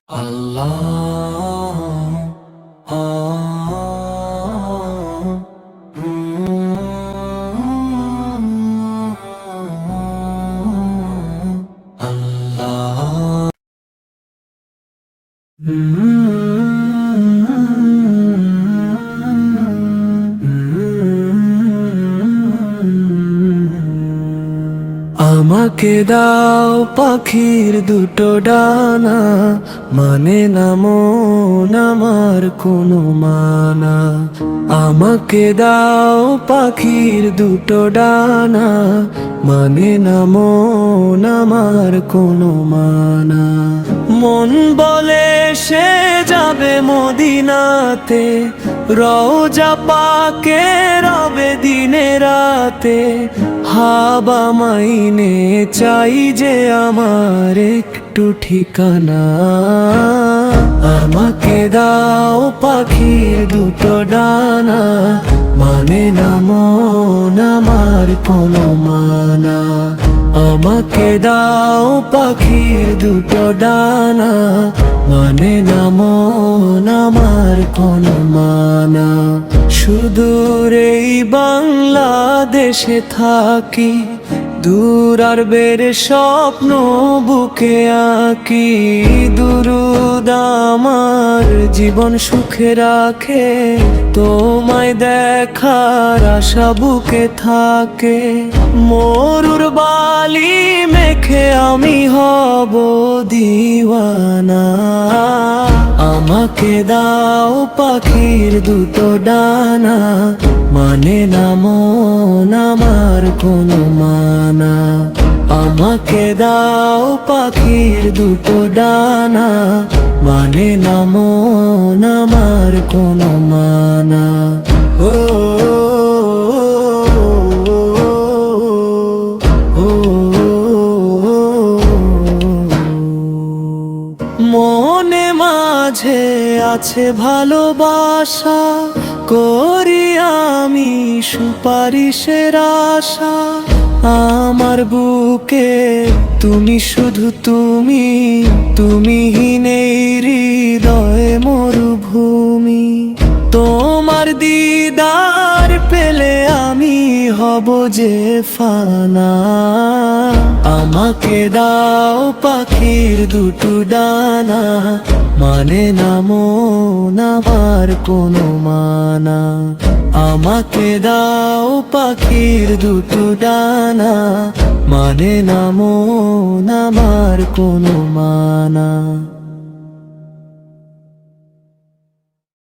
আমাকে দাও পাখির দুটো ডানা, মানে না মন আমার কোনো মানা। আমাকে দাও পাখির দুটো ডানা, মানে না মন আমার কোনো মানা। মন বলে সে যাবে মদিনাতে, রওজা পাকে রবে দিনে রাতে। হাবা মাইনে চাই যে আমার একটু ঠিকানা। আমাকে দাও পাখির দুটো ডানা, মানে না মন আমার কোনো মানা। আমাকে দাও পাখির দুটো ডানা, মানে না মন আমার কোনো মানা। সুদূর এই বাংলাদেশে থাকি, দূর আর বেড়ে স্বপ্ন বুকে আঁকি। দুরুদ আমার জীবন সুখে রাখে, তোমায় দেখার আশা বুকে থাকে। মরুর বালি মেখে আমি হব দিওয়ানা। আমাকে দাও পাখির দুটো ডানা, মানে না মন আমার কোনো মানা। আমাকে দাও পাখির দুটো ডানা, মানে না মন আমার কোনো মানা। ও মনে মাঝে আছে ভালোবাসা, করি আমি সুপারিশের আশা। আমার বুকে তুমি শুধু তুমি, তুমিহীন এই হৃদয়ে মরুভূমি। তোমার দিদার পেলে আমি হব যে ফানা। আমাকে দাও পাখির দুটো ডানা, মানে না মন আমার কোনো মানা। আমাকে দাও পাখির দুটো ডানা, মানে না মন আমার কোনো মানা।